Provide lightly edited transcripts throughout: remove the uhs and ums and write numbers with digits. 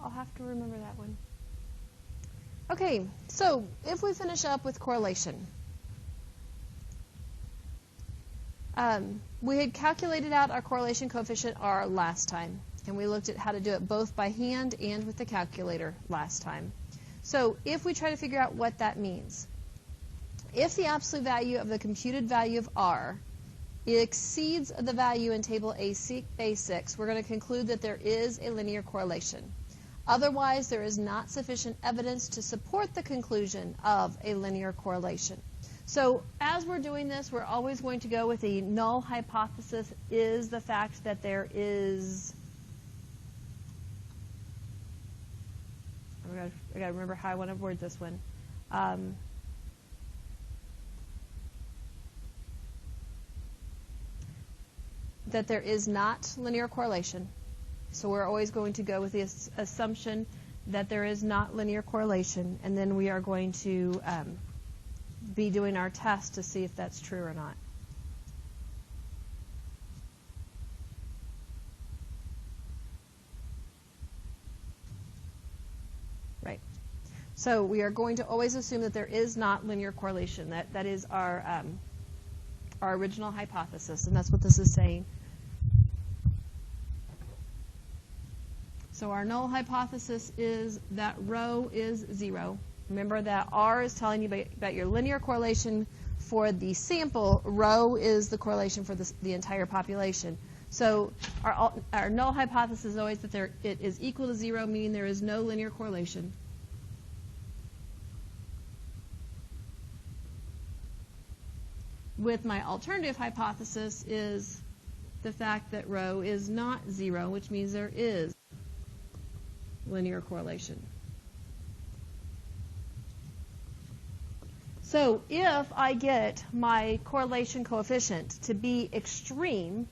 I'll have to remember that one. Okay, so if we finish up with correlation, we had calculated out our correlation coefficient R last time, and we looked at how to do it both by hand and with the calculator last time. So if we try to figure out what that means, if the absolute value of the computed value of R exceeds the value in table A6, we're going to conclude that there is a linear correlation. Otherwise, there is not sufficient evidence to support the conclusion of a linear correlation. So as we're doing this, we're always going to go with the null hypothesis is the fact that there is, I got to remember how I want to word this one. That there is not linear correlation. So we're always going to go with the assumption that there is not linear correlation, and then we are going to be doing our test to see if that's true or not. Right. So we are going to always assume that there is not linear correlation. That is our original hypothesis, and that's what this is saying. So our null hypothesis is that rho is 0. Remember that R is telling you about your linear correlation for the sample. Rho is the correlation for the entire population. So our null hypothesis is always that it is equal to 0, meaning there is no linear correlation. With my alternative hypothesis is the fact that rho is not 0, which means there is linear correlation. So if I get my correlation coefficient to be extreme,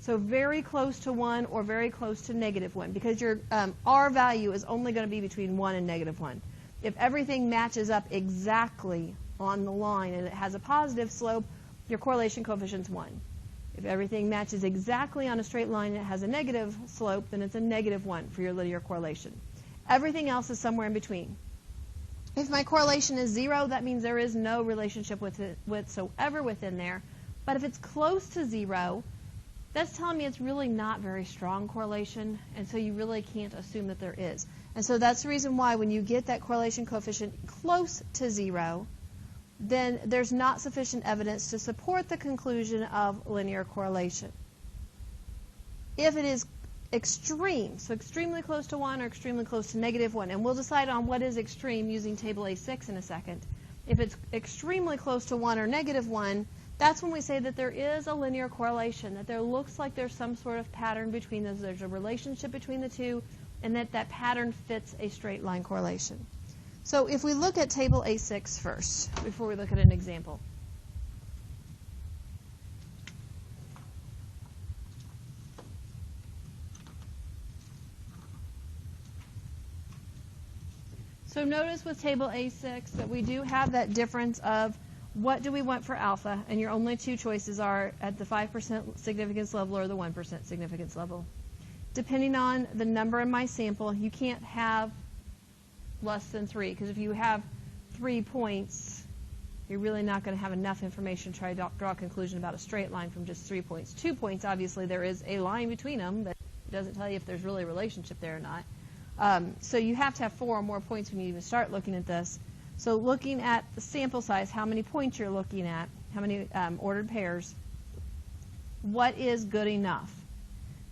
so very close to 1 or very close to -1, because your R value is only going to be between 1 and -1. If everything matches up exactly on the line and it has a positive slope, your correlation coefficient is 1. If everything matches exactly on a straight line and it has a negative slope, then it's a -1 for your linear correlation. Everything else is somewhere in between. If my correlation is 0, that means there is no relationship whatsoever within there. But if it's close to 0, that's telling me it's really not very strong correlation, and so you really can't assume that there is. And so that's the reason why when you get that correlation coefficient close to 0, then there's not sufficient evidence to support the conclusion of linear correlation. If it is extreme, so extremely close to 1 or extremely close to -1, and we'll decide on what is extreme using table A6 in a second. If it's extremely close to 1 or -1, that's when we say that there is a linear correlation, that there looks like there's some sort of pattern between those, there's a relationship between the two, and that pattern fits a straight line correlation. So if we look at table A6 first, before we look at an example. So notice with table A6 that we do have that difference of what do we want for alpha, and your only two choices are at the 5% significance level or the 1% significance level. Depending on the number in my sample, you can't have less than 3, because if you have 3 points, you're really not going to have enough information to try to draw a conclusion about a straight line from just 3 points. 2 points, obviously, there is a line between them, but it doesn't tell you if there's really a relationship there or not. So you have to have 4 or more points when you even start looking at this. So looking at the sample size, how many points you're looking at, how many ordered pairs, what is good enough?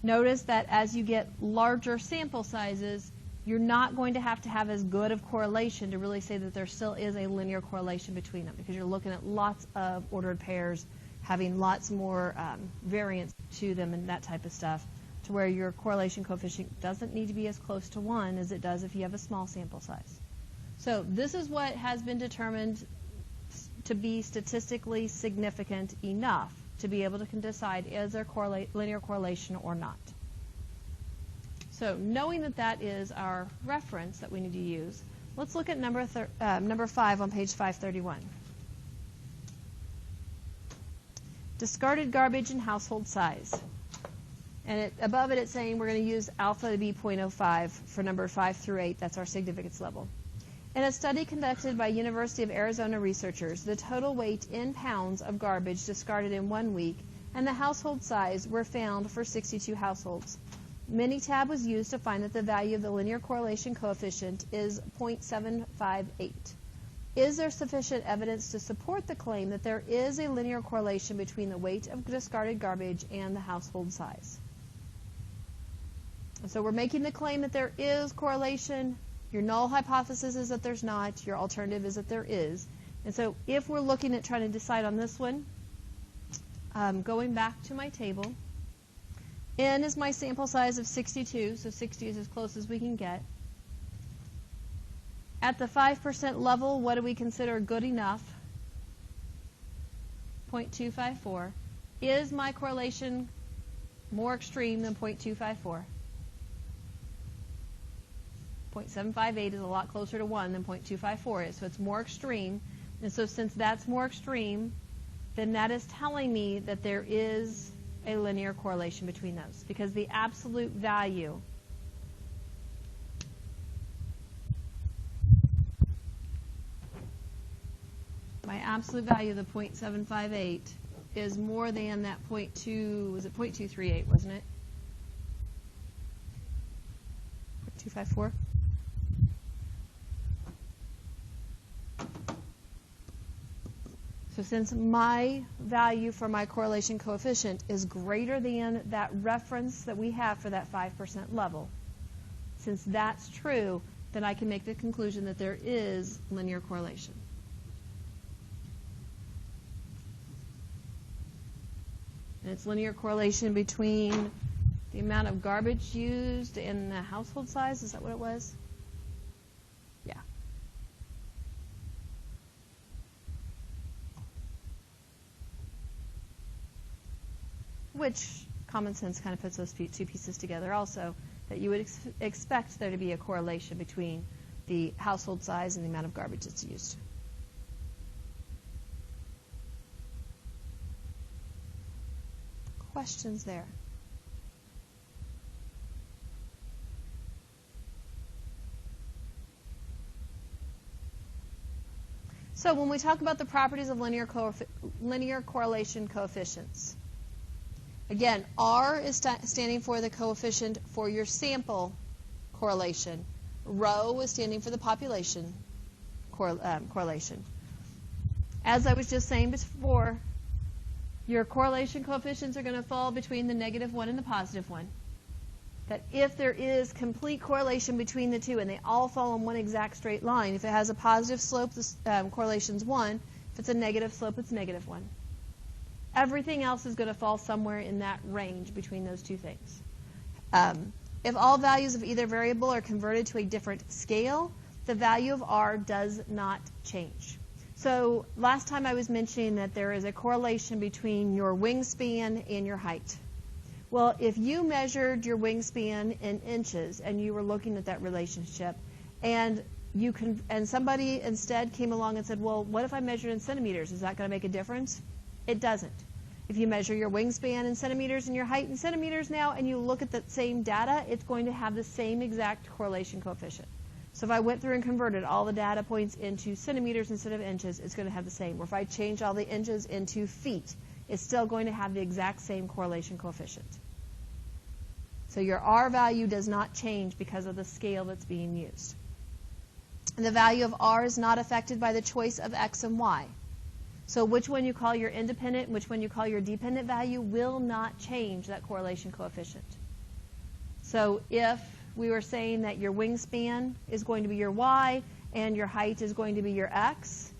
Notice that as you get larger sample sizes, you're not going to have as good of correlation to really say that there still is a linear correlation between them, because you're looking at lots of ordered pairs, having lots more variance to them and that type of stuff, to where your correlation coefficient doesn't need to be as close to 1 as it does if you have a small sample size. So this is what has been determined to be statistically significant enough to be able to decide is there linear correlation or not. So knowing that that is our reference that we need to use, let's look at number 5 on page 531. Discarded garbage and household size. And above it, it's saying we're going to use alpha to be 0.05 for number 5 through 8. That's our significance level. In a study conducted by University of Arizona researchers, the total weight in pounds of garbage discarded in 1 week and the household size were found for 62 households. Minitab was used to find that the value of the linear correlation coefficient is 0.758. Is there sufficient evidence to support the claim that there is a linear correlation between the weight of discarded garbage and the household size? So we're making the claim that there is correlation. Your null hypothesis is that there's not. Your alternative is that there is. And so if we're looking at trying to decide on this one, going back to my table, N is my sample size of 62, so 60 is as close as we can get. At the 5% level, what do we consider good enough? 0.254. Is my correlation more extreme than 0.254? 0.758 is a lot closer to 1 than 0.254 is, so it's more extreme. And so since that's more extreme, then that is telling me that there is a linear correlation between those, because the absolute value of the 0.758 is more than that 0.238, wasn't it? 0.254? So since my value for my correlation coefficient is greater than that reference that we have for that 5% level, since that's true, then I can make the conclusion that there is linear correlation. And it's linear correlation between the amount of garbage used and the household size. Is that what it was? Yeah. Which common sense kind of puts those two pieces together also, that you would expect there to be a correlation between the household size and the amount of garbage that's used. Questions there? So when we talk about the properties of linear correlation coefficients, again, R is standing for the coefficient for your sample correlation. Rho is standing for the population correlation. As I was just saying before, your correlation coefficients are going to fall between the -1 and the +1. That if there is complete correlation between the two and they all fall in one exact straight line, if it has a positive slope, the correlation's 1. If it's a negative slope, it's -1. Everything else is going to fall somewhere in that range between those two things. If all values of either variable are converted to a different scale, the value of R does not change. So last time I was mentioning that there is a correlation between your wingspan and your height. Well, if you measured your wingspan in inches and you were looking at that relationship, and somebody instead came along and said, well, what if I measured in centimeters? Is that going to make a difference? It doesn't. If you measure your wingspan in centimeters and your height in centimeters now, and you look at the same data, it's going to have the same exact correlation coefficient. So if I went through and converted all the data points into centimeters instead of inches, it's going to have the same. Or if I change all the inches into feet, it's still going to have the exact same correlation coefficient. So your R value does not change because of the scale that's being used. And the value of R is not affected by the choice of X and Y. So which one you call your independent and which one you call your dependent value will not change that correlation coefficient. So if we were saying that your wingspan is going to be your Y and your height is going to be your X,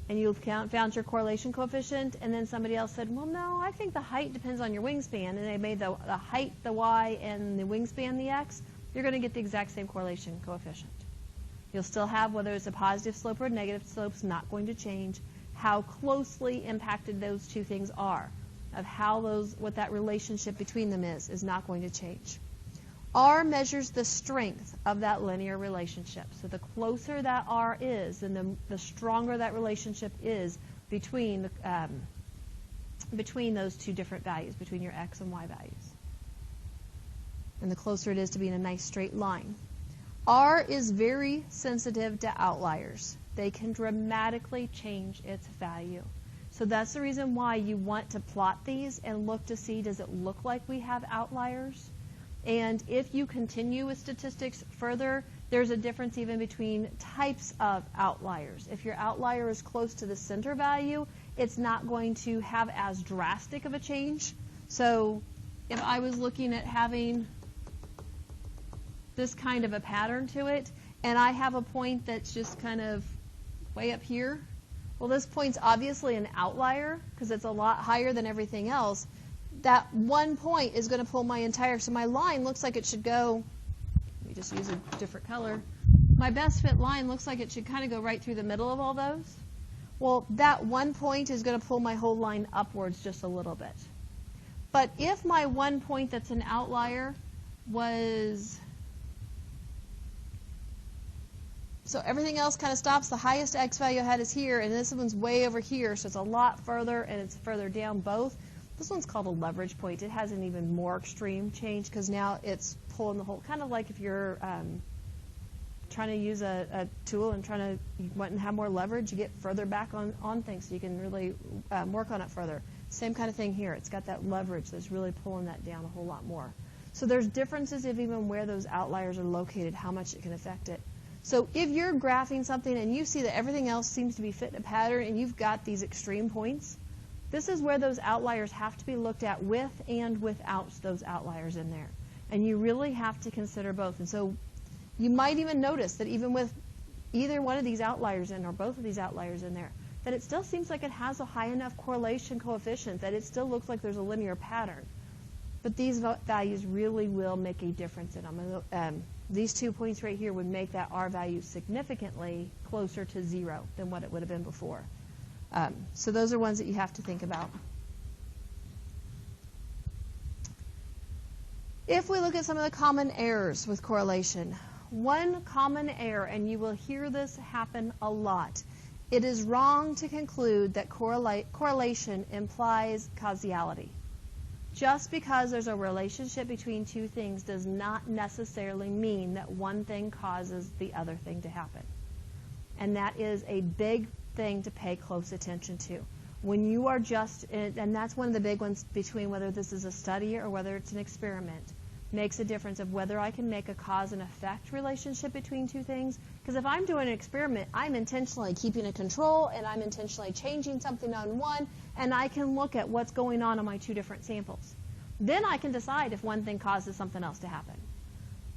and you found your correlation coefficient, and then somebody else said, well, no, I think the height depends on your wingspan, and they made the height the Y and the wingspan the X, you're going to get the exact same correlation coefficient. You'll still have, whether it's a positive slope or a negative slope, it's not going to change. How closely impacted those two things are, of what that relationship between them is not going to change. R measures the strength of that linear relationship. So the closer that R is, then the stronger that relationship is between those two different values, between your X and Y values. and the closer it is to being a nice straight line. R is very sensitive to outliers. They can dramatically change its value. So that's the reason why you want to plot these and look to see, does it look like we have outliers? And if you continue with statistics further, there's a difference even between types of outliers. If your outlier is close to the center value, it's not going to have as drastic of a change. So if I was looking at having this kind of a pattern to it, and I have a point that's just kind of way up here, well, this point's obviously an outlier because it's a lot higher than everything else. That one point is going to pull my entire, so my line looks like it should go, let me just use a different color. My best fit line looks like it should kind of go right through the middle of all those. Well, that one point is going to pull my whole line upwards just a little bit. But if my one point that's an outlier was, so everything else kind of stops, the highest X value I had is here, and this one's way over here, so it's a lot further, and it's further down both. This one's called a leverage point. It has an even more extreme change because now it's pulling the whole, kind of like if you're trying to use a tool and you want to have more leverage, you get further back on things so you can really work on it further. Same kind of thing here. It's got that leverage that's really pulling that down a whole lot more. So there's differences of even where those outliers are located, how much it can affect it. So if you're graphing something and you see that everything else seems to be fit in a pattern and you've got these extreme points, this is where those outliers have to be looked at with and without those outliers in there. And you really have to consider both. And so you might even notice that even with either one of these outliers in or both of these outliers in there, that it still seems like it has a high enough correlation coefficient that it still looks like there's a linear pattern. But these values really will make a difference in them. These 2 points right here would make that R value significantly closer to 0 than what it would have been before. So those are ones that you have to think about. If we look at some of the common errors with correlation, one common error, and you will hear this happen a lot, it is wrong to conclude that correlation implies causality. Just because there's a relationship between two things does not necessarily mean that one thing causes the other thing to happen. And that is a big thing to pay close attention to. When you are just, and that's one of the big ones between whether this is a study or whether it's an experiment, makes a difference of whether I can make a cause and effect relationship between two things. Because if I'm doing an experiment, I'm intentionally keeping a control and I'm intentionally changing something on one, and I can look at what's going on my two different samples. Then I can decide if one thing causes something else to happen.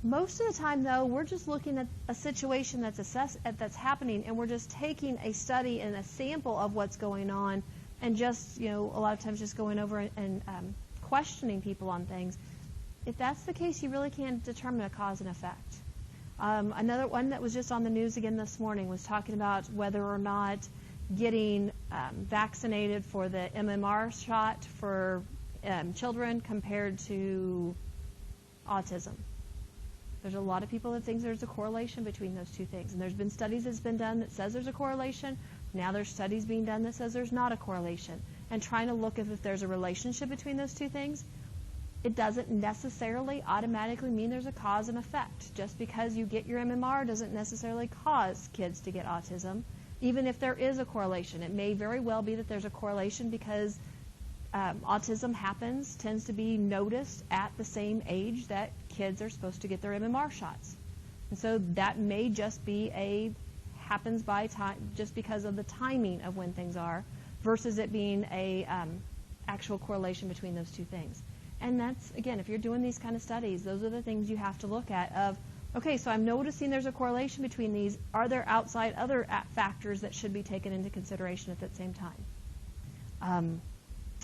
Most of the time, though, we're just looking at a situation that's happening, and we're just taking a study and a sample of what's going on, and just, a lot of times just going over and questioning people on things. If that's the case, you really can't determine a cause and effect. Another one that was just on the news again this morning was talking about whether or not getting vaccinated for the MMR shot for children compared to autism. There's a lot of people that think there's a correlation between those two things. And there's been studies that's been done that says there's a correlation. Now there's studies being done that says there's not a correlation. And trying to look if there's a relationship between those two things, it doesn't necessarily automatically mean there's a cause and effect. Just because you get your MMR doesn't necessarily cause kids to get autism, even if there is a correlation. It may very well be that there's a correlation because autism tends to be noticed at the same age that kids are supposed to get their MMR shots. And so that may just be happens by time, just because of the timing of when things are, versus it being a actual correlation between those two things. And that's, again, if you're doing these kind of studies, those are the things you have to look at of, okay, so I'm noticing there's a correlation between these. Are there outside other factors that should be taken into consideration at that same time?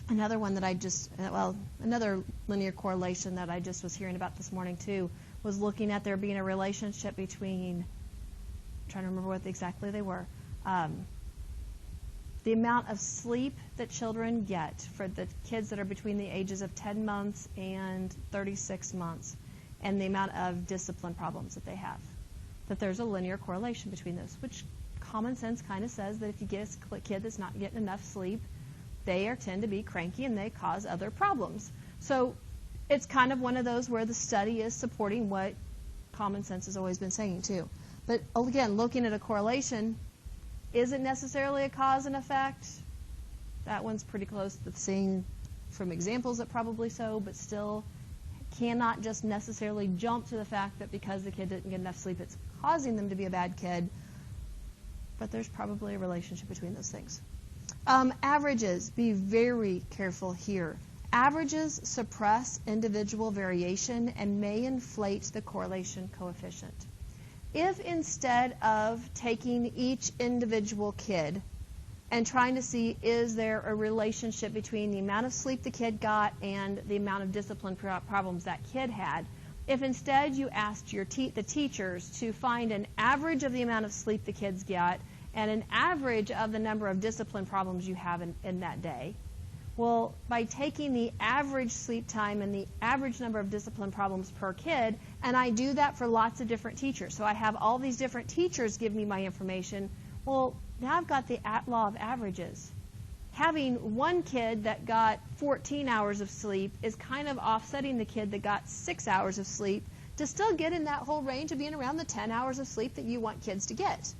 Another one that another linear correlation that I just was hearing about this morning too was looking at there being a relationship between, I'm trying to remember what exactly they were, the amount of sleep that children get for the kids that are between the ages of 10 months and 36 months and the amount of discipline problems that they have. That there's a linear correlation between those, which common sense kind of says that if you get a kid that's not getting enough sleep, they tend to be cranky and they cause other problems. So It's kind of one of those where the study is supporting what common sense has always been saying too. But again, looking at a correlation isn't necessarily a cause and effect. That one's pretty close to seeing from examples that probably so, but still cannot just necessarily jump to the fact that because the kid didn't get enough sleep, it's causing them to be a bad kid. But there's probably a relationship between those things. Averages, be very careful here. Averages suppress individual variation and may inflate the correlation coefficient. If instead of taking each individual kid and trying to see is there a relationship between the amount of sleep the kid got and the amount of discipline problems that kid had, if instead you asked the teachers to find an average of the amount of sleep the kids got and an average of the number of discipline problems you have in that day, well, by taking the average sleep time and the average number of discipline problems per kid, and I do that for lots of different teachers, so I have all these different teachers give me my information, well, now I've got the law of averages. Having one kid that got 14 hours of sleep is kind of offsetting the kid that got 6 hours of sleep to still get in that whole range of being around the 10 hours of sleep that you want kids to get.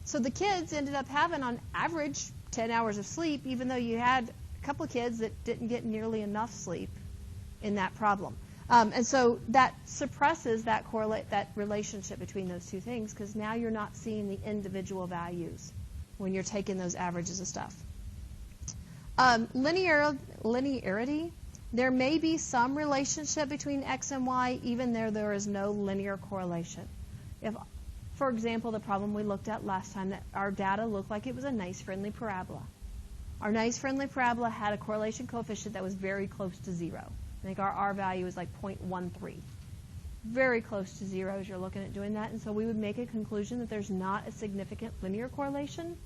So the kids ended up having on average 10 hours of sleep, even though you had a couple of kids that didn't get nearly enough sleep in that problem. And so that suppresses that relationship between those two things because now you're not seeing the individual values when you're taking those averages of stuff. Linearity, there may be some relationship between X and Y even though there is no linear correlation. If, for example, the problem we looked at last time, that our data looked like it was a nice friendly parabola. Our nice friendly parabola had a correlation coefficient that was very close to 0. I think our R value is like 0.13. Very close to 0 as you're looking at doing that. And so we would make a conclusion that there's not a significant linear correlation.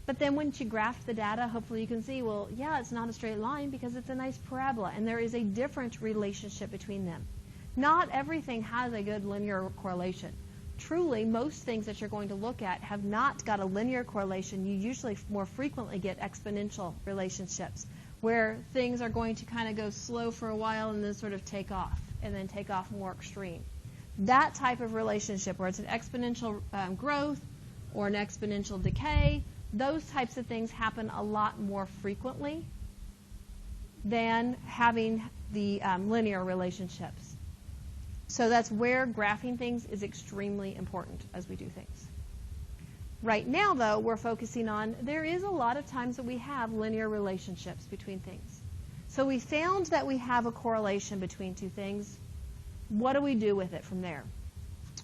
But then once you graph the data, hopefully you can see, well, yeah, it's not a straight line because it's a nice parabola. And there is a different relationship between them. Not everything has a good linear correlation. Truly, most things that you're going to look at have not got a linear correlation. You usually more frequently get exponential relationships where things are going to kind of go slow for a while and then sort of take off and then take off more extreme. That type of relationship where it's an exponential growth or an exponential decay, those types of things happen a lot more frequently than having the linear relationships. So that's where graphing things is extremely important as we do things. Right now, though, we're focusing on there is a lot of times that we have linear relationships between things. So we found that we have a correlation between two things. What do we do with it from there?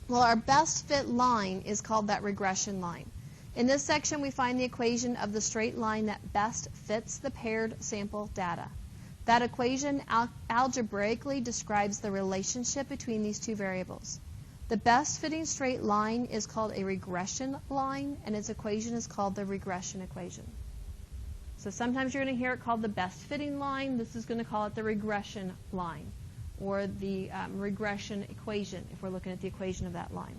Well, our best fit line is called that regression line. In this section, we find the equation of the straight line that best fits the paired sample data. That equation algebraically describes the relationship between these two variables. The best fitting straight line is called a regression line, and its equation is called the regression equation. So sometimes you're going to hear it called the best fitting line. This is going to call it the regression line, or the regression equation, if we're looking at the equation of that line.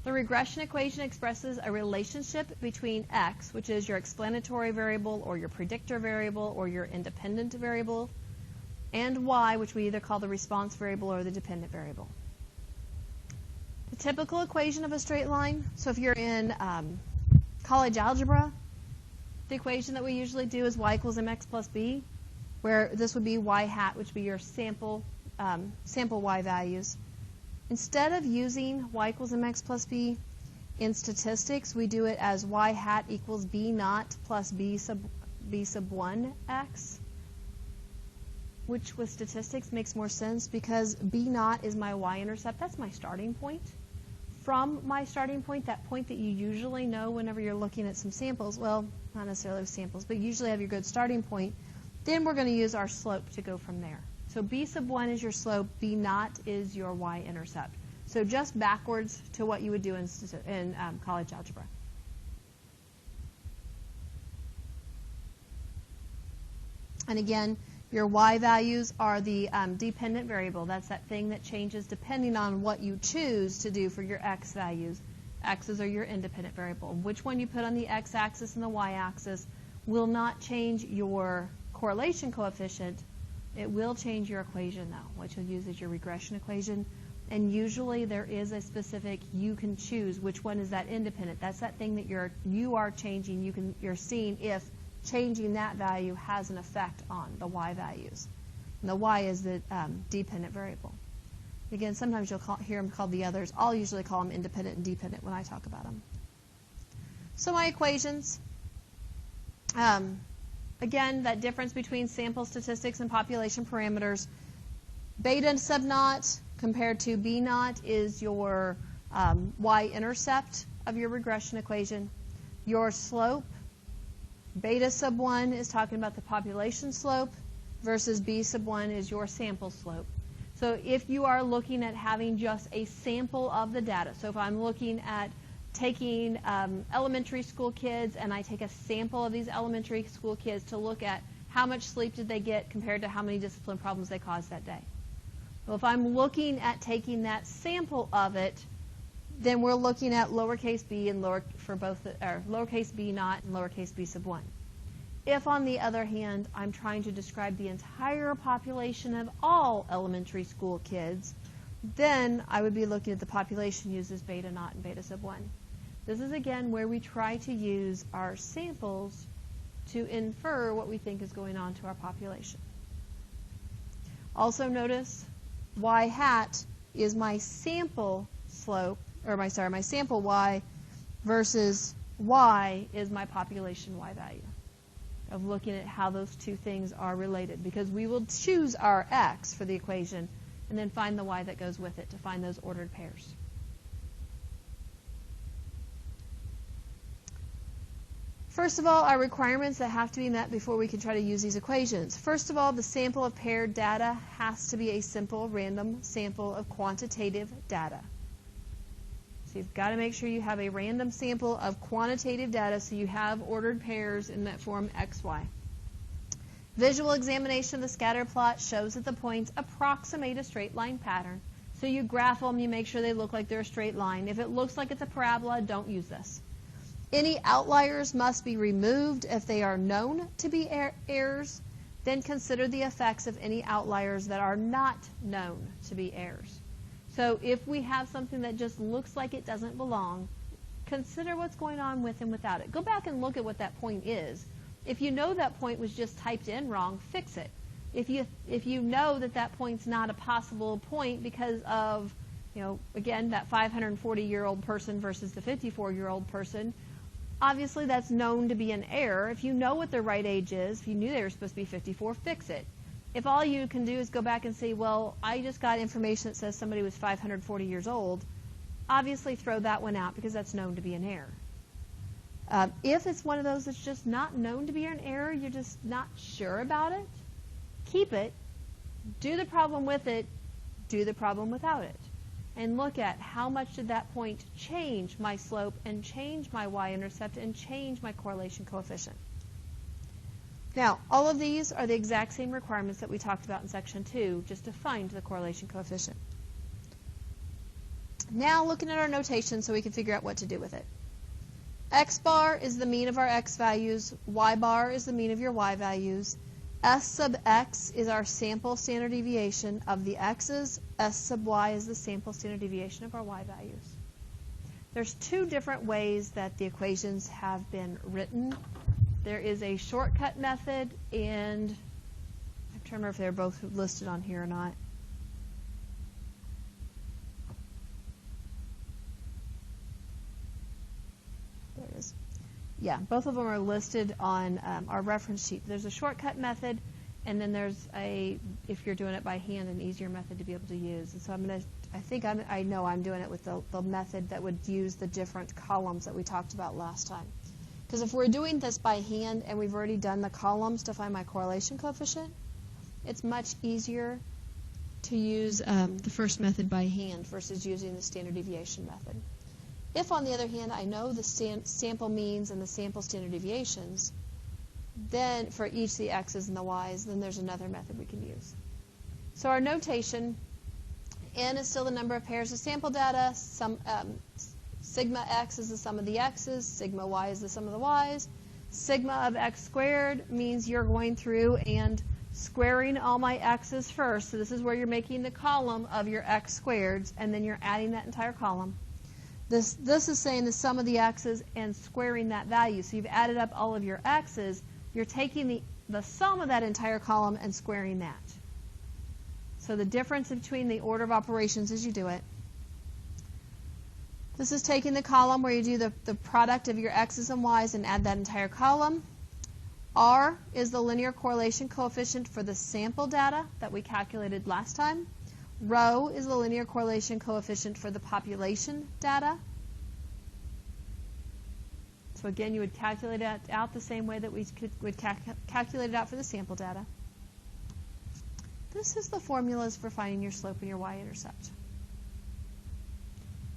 The regression equation expresses a relationship between X, which is your explanatory variable or your predictor variable or your independent variable, and Y, which we either call the response variable or the dependent variable. The typical equation of a straight line, so if you're in college algebra, the equation that we usually do is Y equals mx plus b, where this would be Y hat, which would be your sample Y values. Instead of using Y equals mx plus b in statistics, we do it as Y hat equals b naught plus b sub 1 x, which with statistics makes more sense because b naught is my y-intercept. That's my starting point. From my starting point, that point that you usually know whenever you're looking at some samples, well, not necessarily with samples, but you usually have your good starting point, then we're going to use our slope to go from there. So b sub 1 is your slope, b naught is your y-intercept. So just backwards to what you would do in college algebra. And again, your y values are the dependent variable. That's that thing that changes depending on what you choose to do for your x values. X's are your independent variable. Which one you put on the x-axis and the y-axis will not change your correlation coefficient, it will change your equation, though, which you'll use as your regression equation. And usually there is a specific, you can choose which one is that independent. That's that thing that you are changing. You're seeing if changing that value has an effect on the y values. And the y is the dependent variable. Again, sometimes you'll hear them called the others. I'll usually call them independent and dependent when I talk about them. So my equations, again, that difference between sample statistics and population parameters. Beta sub naught compared to B naught is your y-intercept of your regression equation. Your slope, beta sub 1 is talking about the population slope versus B sub 1 is your sample slope. So if you are looking at having just a sample of the data, so if I'm looking at taking elementary school kids and I take a sample of these elementary school kids to look at how much sleep did they get compared to how many discipline problems they caused that day. Well, if I'm looking at taking that sample of it, then we're looking at lowercase b and lowercase b naught and lowercase b sub 1. If, on the other hand, I'm trying to describe the entire population of all elementary school kids, then I would be looking at the population uses beta naught and beta sub 1. This is, again, where we try to use our samples to infer what we think is going on to our population. Also notice y hat is my sample slope, or my sample y versus y is my population y value, of looking at how those two things are related, because we will choose our x for the equation and then find the y that goes with it to find those ordered pairs. First of all, our requirements that have to be met before we can try to use these equations. First of all, the sample of paired data has to be a simple random sample of quantitative data. So you've got to make sure you have a random sample of quantitative data so you have ordered pairs in that form x, y. Visual examination of the scatter plot shows that the points approximate a straight line pattern. So you graph them, you make sure they look like they're a straight line. If it looks like it's a parabola, don't use this. Any outliers must be removed if they are known to be errors. Then consider the effects of any outliers that are not known to be errors. So if we have something that just looks like it doesn't belong, consider what's going on with and without it. Go back and look at what that point is. If you know that point was just typed in wrong, fix it. If you know that that point's not a possible point because of, again, that 540-year-old person versus the 54-year-old person, obviously that's known to be an error. If you know what their right age is, if you knew they were supposed to be 54, fix it. If all you can do is go back and say, well, I just got information that says somebody was 540 years old, obviously throw that one out because that's known to be an error. If it's one of those that's just not known to be an error, you're just not sure about it, keep it, do the problem with it, do the problem without it, and look at how much did that point change my slope and change my y-intercept and change my correlation coefficient. Now, all of these are the exact same requirements that we talked about in section 2, just to find the correlation coefficient. Now, looking at our notation so we can figure out what to do with it. X bar is the mean of our x values, y bar is the mean of your y values, S sub x is our sample standard deviation of the x's, S sub y is the sample standard deviation of our y values. There's two different ways that the equations have been written. There is a shortcut method, and I'm trying to remember if they're both listed on here or not. There it is. Yeah, both of them are listed on our reference sheet. There's a shortcut method, and then there's if you're doing it by hand, an easier method to be able to use. And so I know I'm doing it with the method that would use the different columns that we talked about last time. Because if we're doing this by hand and we've already done the columns to find my correlation coefficient, it's much easier to use the first method by hand versus using the standard deviation method. If, on the other hand, I know the sample means and the sample standard deviations, then for each of the x's and the y's, then there's another method we can use. So our notation, n is still the number of pairs of sample data, sigma x is the sum of the x's, sigma y is the sum of the y's, Sigma of x squared means you're going through and squaring all my x's first. So this is where you're making the column of your x squareds, and then you're adding that entire column. This is saying the sum of the x's and squaring that value. So you've added up all of your x's. You're taking the sum of that entire column and squaring that. So the difference between the order of operations as you do it. This is taking the column where you do the product of your x's and y's and add that entire column. R is the linear correlation coefficient for the sample data that we calculated last time. Rho is the linear correlation coefficient for the population data. So again, you would calculate it out the same way that we would calculate it out for the sample data. This is the formulas for finding your slope and your y-intercept.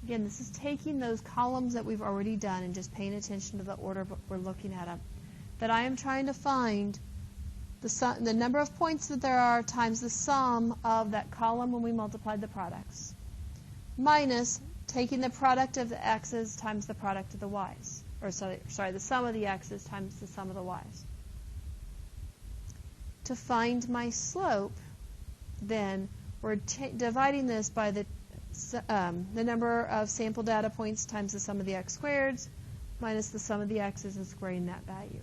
Again, this is taking those columns that we've already done and just paying attention to the order we're looking at them. That I am trying to find the number of points that there are times the sum of that column when we multiplied the products, minus taking the product of the x's times the product of the y's. Or sorry, the sum of the x's times the sum of the y's. To find my slope, then we're dividing this by the number of sample data points times the sum of the x squareds minus the sum of the x's and squaring that value.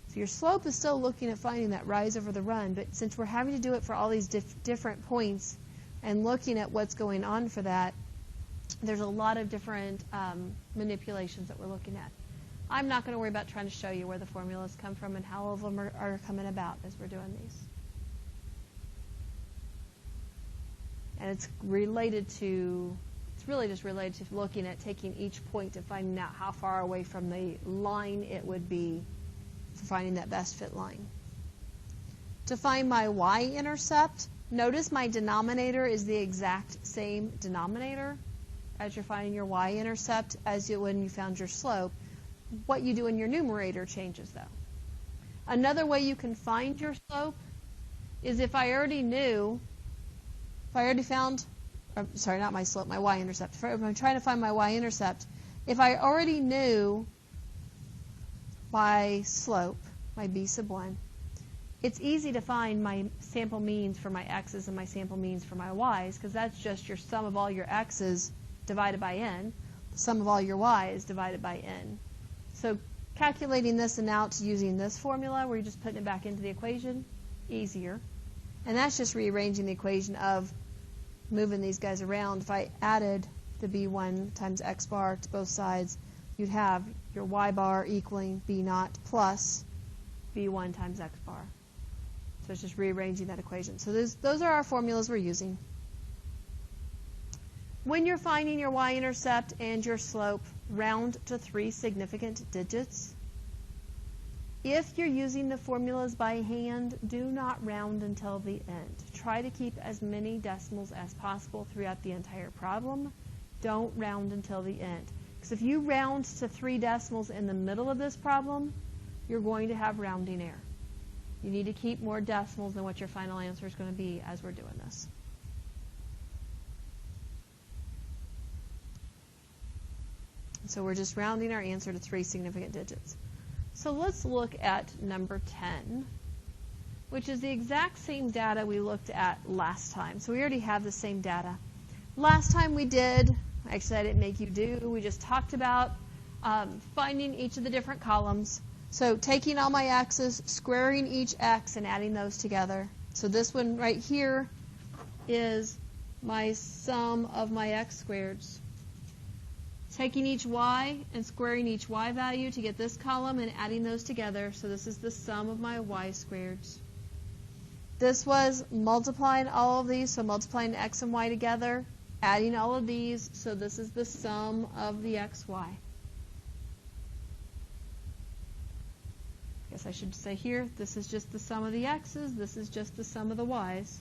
So your slope is still looking at finding that rise over the run, but since we're having to do it for all these different points and looking at what's going on for that, there's a lot of different manipulations that we're looking at. I'm not going to worry about trying to show you where the formulas come from and how all of them are coming about as we're doing these. And it's really just related to looking at taking each point and finding out how far away from the line it would be for finding that best fit line. To find my y-intercept, notice my denominator is the exact same denominator as you're finding your y-intercept as when you found your slope. What you do in your numerator changes, though. Another way you can find your slope is if I already found, sorry, not my slope, my y-intercept. If I'm trying to find my y-intercept, if I already knew my slope, my b sub 1, it's easy to find my sample means for my x's and my sample means for my y's, because that's just your sum of all your x's divided by n. The sum of all your y's divided by n. So calculating this and out using this formula where you're just putting it back into the equation, easier. And that's just rearranging the equation of moving these guys around. If I added the b1 times x bar to both sides, you'd have your y bar equaling b naught plus b1 times x bar. So it's just rearranging that equation. So those are our formulas we're using. When you're finding your y-intercept and your slope, round to 3 significant digits. If you're using the formulas by hand, do not round until the end. Try to keep as many decimals as possible throughout the entire problem. Don't round until the end. Because if you round to 3 decimals in the middle of this problem, you're going to have rounding error. You need to keep more decimals than what your final answer is going to be as we're doing this. So we're just rounding our answer to 3 significant digits. So let's look at number 10, which is the exact same data we looked at last time. So we already have the same data. Last time we did, actually I didn't make you do, we just talked about finding each of the different columns. So taking all my x's, squaring each x, and adding those together. So this one right here is my sum of my x squareds. Taking each y and squaring each y value to get this column and adding those together. So this is the sum of my y squareds. This was multiplying all of these, so multiplying x and y together, adding all of these, so this is the sum of the xy. I guess I should say here, this is just the sum of the x's, this is just the sum of the y's.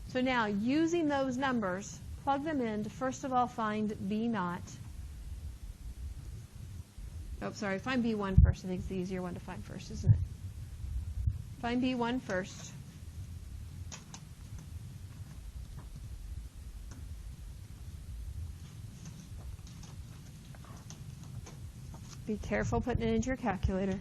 So now, using those numbers, plug them in to first of all find b naught. Oh, sorry, find b1 first. I think it's the easier one to find first, isn't it? Find b1 first. Be careful putting it into your calculator.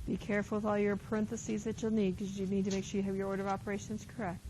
Be careful with all your parentheses that you'll need, because you need to make sure you have your order of operations correct.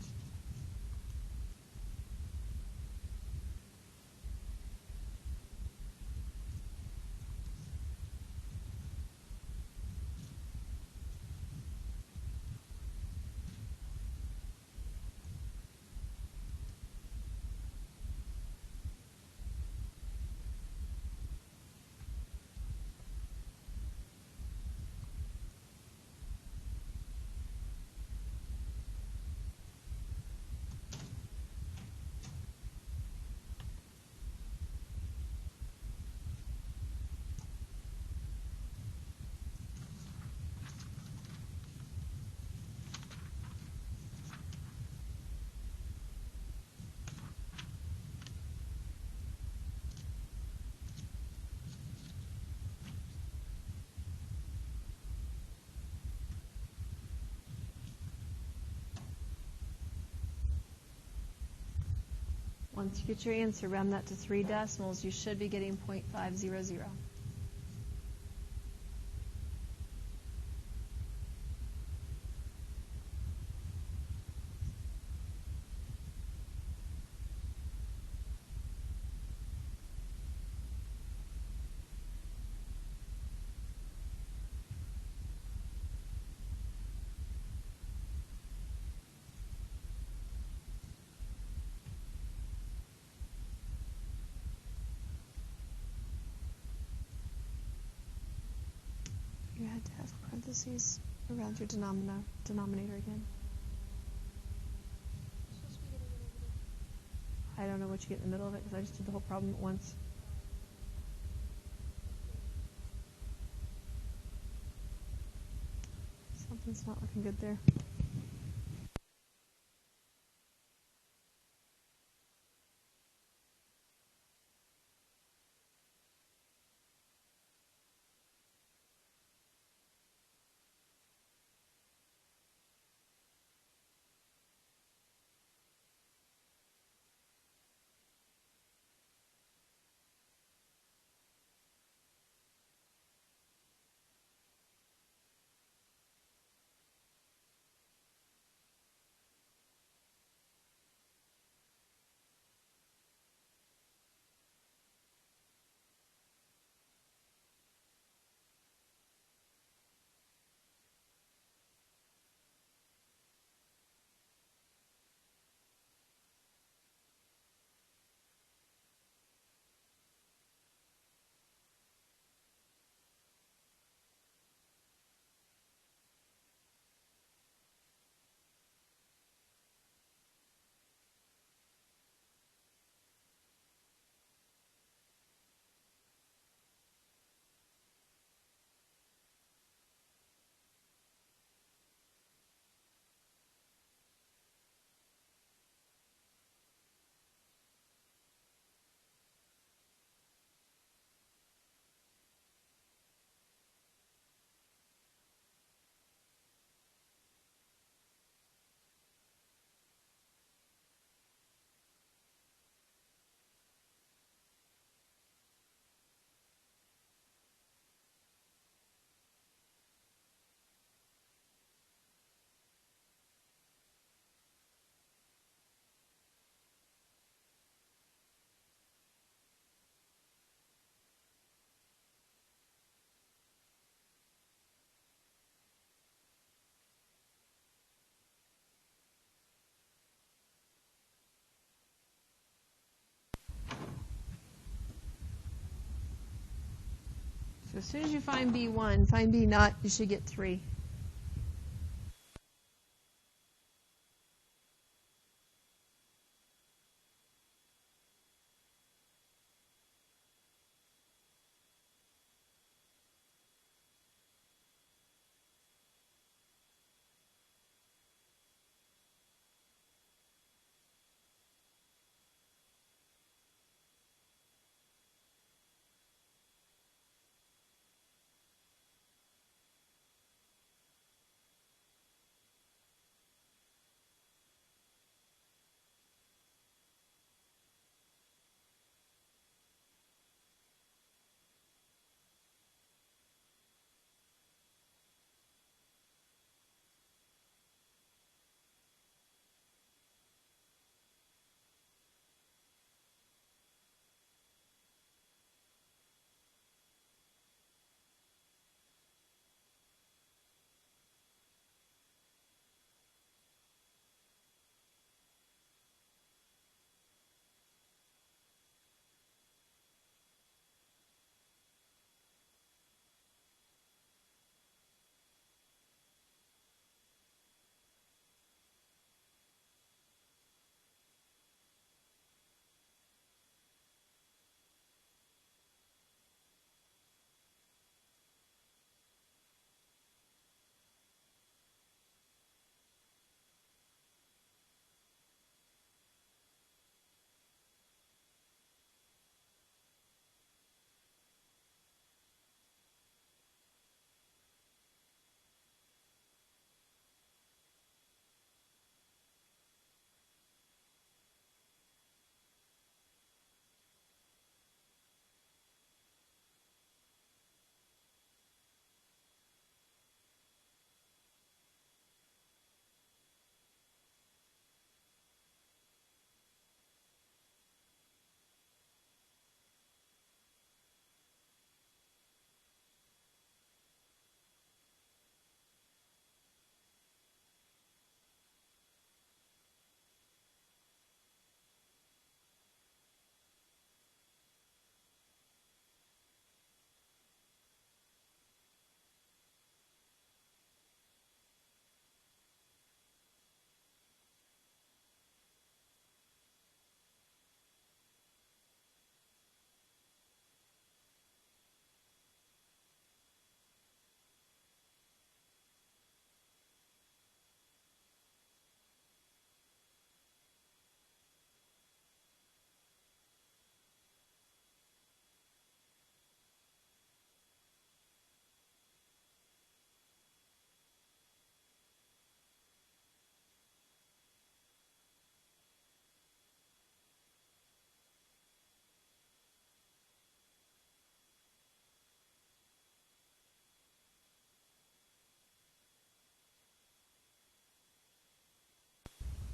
Once you get your answer, round that to 3 decimals, you should be getting 0.500. You had to have parentheses around your denominator again. I don't know what you get in the middle of it, because I just did the whole problem at once. Something's not looking good there. So as soon as you find B1, find B naught, you should get 3.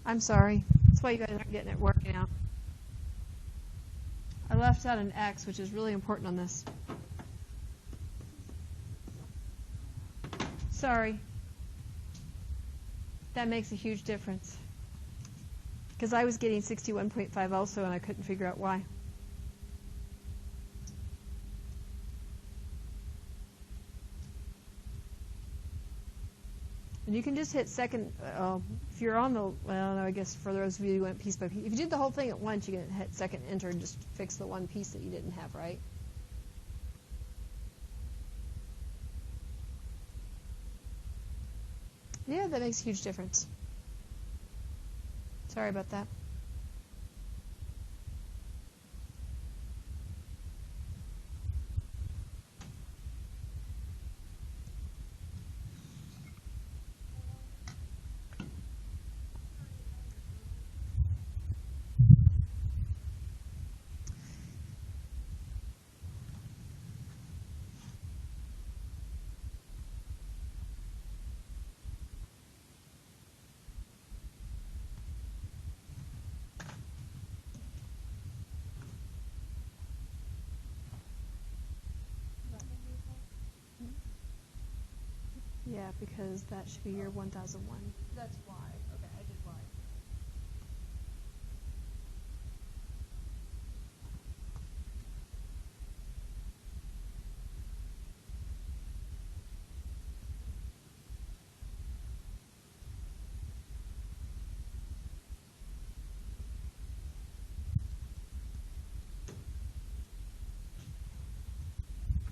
I'm sorry. That's why you guys aren't getting it working out. I left out an X, which is really important on this. Sorry. That makes a huge difference. Because I was getting 61.5 also, and I couldn't figure out why. And you can just hit second, if you're on the, well, no, I guess for those of you who went piece by piece, if you did the whole thing at once, you can hit second enter and just fix the one piece that you didn't have, right? Yeah, that makes a huge difference. Sorry about that. Yeah, because that should be your 1001. That's why. Okay, I did why.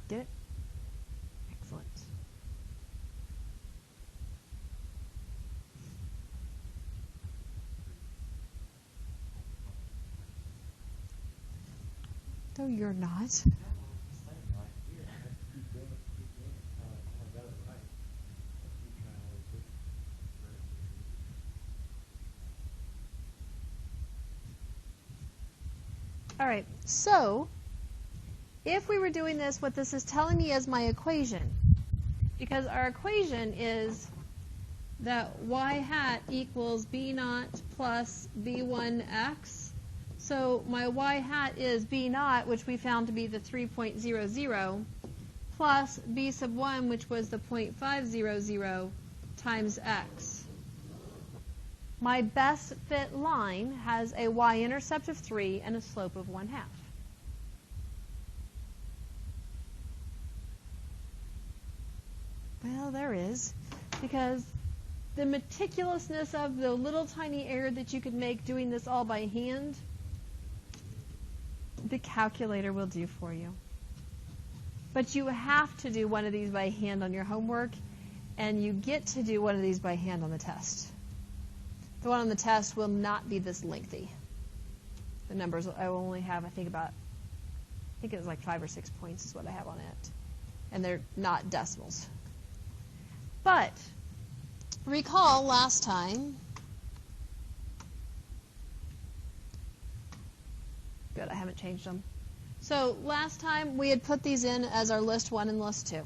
Get it? Excellent. No, you're not. All right, so if we were doing this, what this is telling me is my equation, because our equation is that y hat equals b naught plus b1x. So my y hat is b naught, which we found to be the 3.00, plus b sub 1, which was the 0.500, times x. My best fit line has a y-intercept of 3 and a slope of 1/2. Well, there is, because the meticulousness of the little tiny error that you could make doing this all by hand, the calculator will do for you. But you have to do one of these by hand on your homework, and you get to do one of these by hand on the test. The one on the test will not be this lengthy. The numbers I will only have, I think it was like 5 or 6 points is what I have on it. And they're not decimals. But recall last time, good, I haven't changed them. So last time we had put these in as our list 1 and list 2.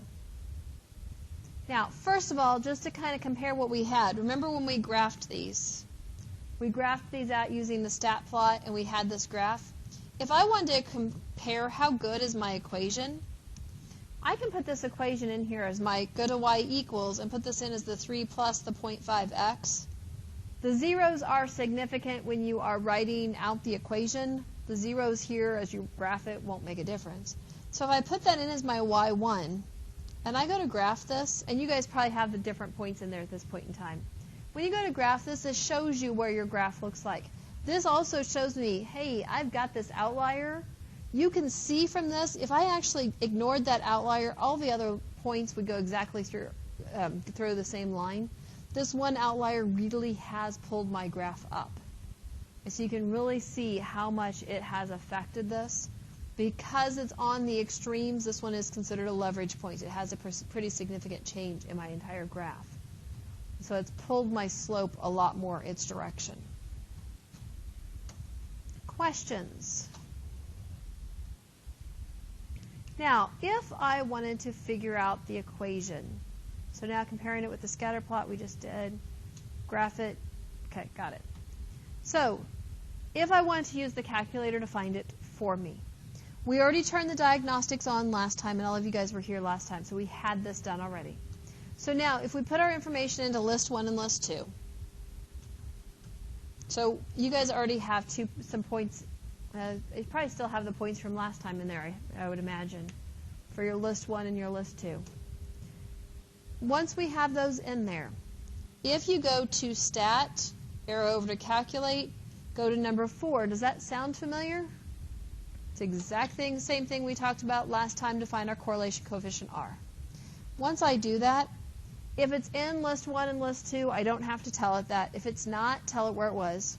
Now, first of all, just to kind of compare what we had, remember when we graphed these? We graphed these out using the stat plot, and we had this graph. If I wanted to compare how good is my equation, I can put this equation in here as my go to y equals and put this in as the 3 plus the 0.5x. The zeros are significant when you are writing out the equation. The zeros here, as you graph it, won't make a difference. So if I put that in as my y1, and I go to graph this, and you guys probably have the different points in there at this point in time. When you go to graph this, this shows you where your graph looks like. This also shows me, hey, I've got this outlier. You can see from this, if I actually ignored that outlier, all the other points would go exactly through the same line. This one outlier really has pulled my graph up. And so you can really see how much it has affected this. Because it's on the extremes, this one is considered a leverage point. It has a pretty significant change in my entire graph. So it's pulled my slope a lot more its direction. Questions? Now, if I wanted to figure out the equation, so now comparing it with the scatter plot we just did, graph it, okay, got it. So if I want to use the calculator to find it for me, we already turned the diagnostics on last time, and all of you guys were here last time, so we had this done already. So now, if we put our information into list 1 and list 2, so you guys already have some points. You probably still have the points from last time in there, I would imagine, for your list 1 and your list 2. Once we have those in there, if you go to Stat, arrow over to Calculate, go to number 4. Does that sound familiar? It's the exact same thing we talked about last time to find our correlation coefficient R. Once I do that, if it's in list 1 and list 2, I don't have to tell it that. If it's not, tell it where it was.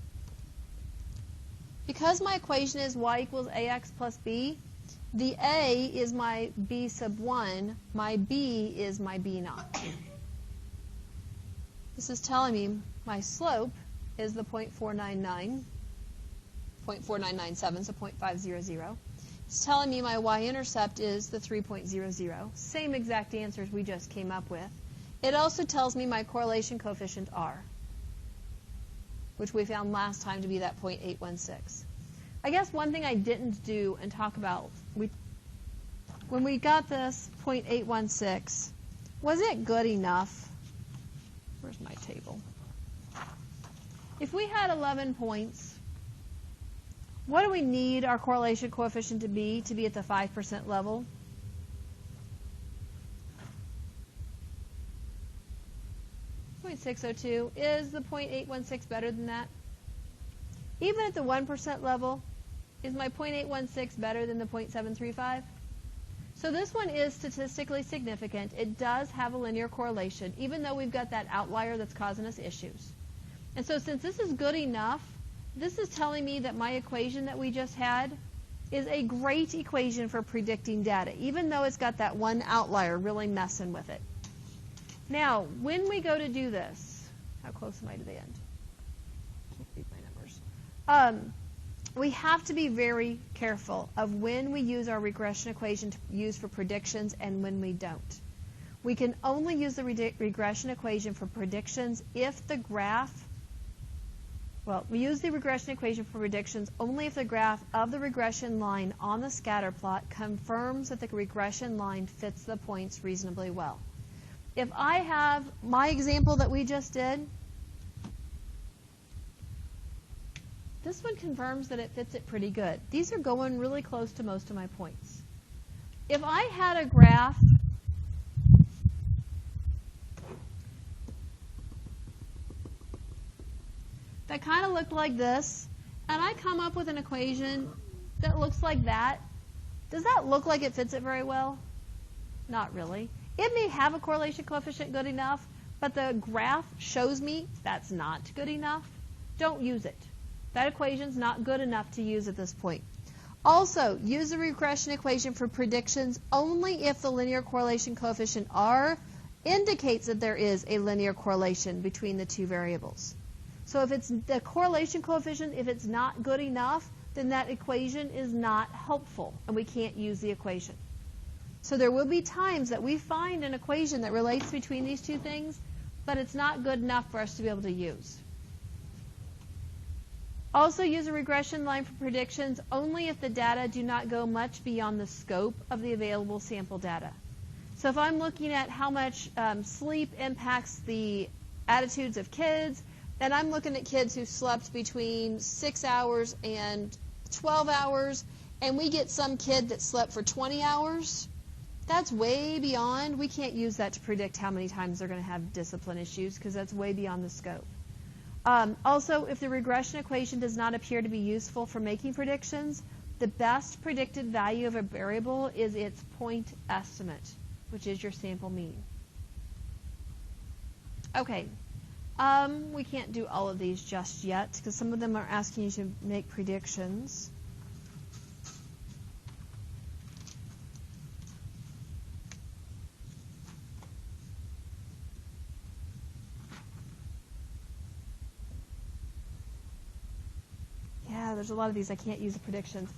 Because my equation is y equals ax plus b, the a is my b sub 1, my b is my b naught. This is telling me my slope is the 0.499, 0.4997, so 0.500. It's telling me my y-intercept is the 3.00. Same exact answers we just came up with. It also tells me my correlation coefficient R, which we found last time to be that 0.816. I guess one thing I didn't do and talk about, when we got this 0.816, was it good enough? Where's my table? If we had 11 points, what do we need our correlation coefficient to be at the 5% level? .602. Is the 0.816 better than that? Even at the 1% level, is my 0.816 better than the 0.735? So this one is statistically significant. It does have a linear correlation, even though we've got that outlier that's causing us issues. And so since this is good enough, this is telling me that my equation that we just had is a great equation for predicting data, even though it's got that one outlier really messing with it. Now, when we go to do this, how close am I to the end? Can't read my numbers. We have to be very careful of when we use our regression equation to use for predictions and when we don't. We can only use the regression equation for predictions if the graph, we use the regression equation for predictions only if the graph of the regression line on the scatter plot confirms that the regression line fits the points reasonably well. If I have my example that we just did, this one confirms that it fits it pretty good. These are going really close to most of my points. If I had a graph that kind of looked like this, and I come up with an equation that looks like that, does that look like it fits it very well? Not really. It may have a correlation coefficient good enough, but the graph shows me that's not good enough. Don't use it. That equation's not good enough to use at this point. Also, use the regression equation for predictions only if the linear correlation coefficient R indicates that there is a linear correlation between the two variables. So if it's the correlation coefficient, if it's not good enough, then that equation is not helpful, and we can't use the equation. So there will be times that we find an equation that relates between these two things, but it's not good enough for us to be able to use. Also use a regression line for predictions only if the data do not go much beyond the scope of the available sample data. So if I'm looking at how much sleep impacts the attitudes of kids, and I'm looking at kids who slept between 6 hours and 12 hours, and we get some kid that slept for 20 hours, that's way beyond. We can't use that to predict how many times they're going to have discipline issues because that's way beyond the scope. Also, if the regression equation does not appear to be useful for making predictions, the best predicted value of a variable is its point estimate, which is your sample mean. Okay, we can't do all of these just yet because some of them are asking you to make predictions. Yeah, there's a lot of these I can't use the predictions.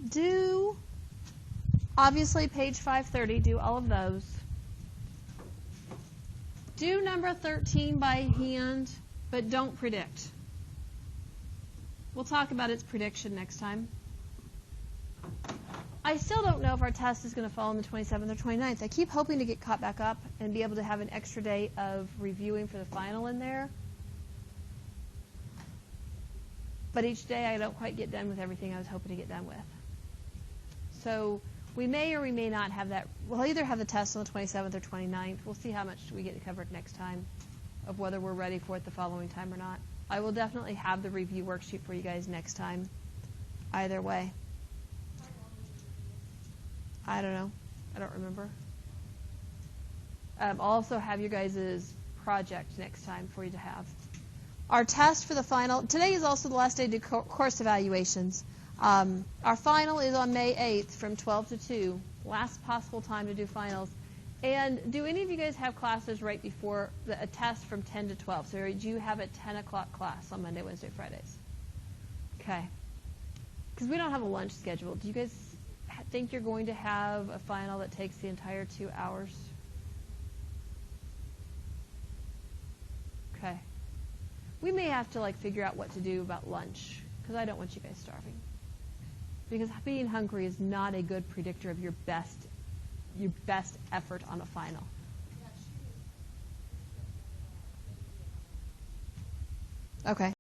Do, obviously, page 530, do all of those. Do number 13 by hand, but don't predict. We'll talk about its prediction next time. I still don't know if our test is going to fall on the 27th or 29th. I keep hoping to get caught back up and be able to have an extra day of reviewing for the final in there. But each day I don't quite get done with everything I was hoping to get done with. So we may or we may not have that. We'll either have the test on the 27th or 29th. We'll see how much we get covered next time of whether we're ready for it the following time or not. I will definitely have the review worksheet for you guys next time. Either way. I don't know. I don't remember. I'll also have your guys' project next time for you to have. Our test for the final, today is also the last day to do course evaluations. Our final is on May 8th from 12 to 2, last possible time to do finals. And do any of you guys have classes right before a test from 10 to 12? So do you have a 10 o'clock class on Monday, Wednesday, Fridays? Okay. Because we don't have a lunch schedule. Do you guys think you're going to have a final that takes the entire 2 hours? Okay. We may have to figure out what to do about lunch because I don't want you guys starving. Because being hungry is not a good predictor of your best effort on a final. Okay.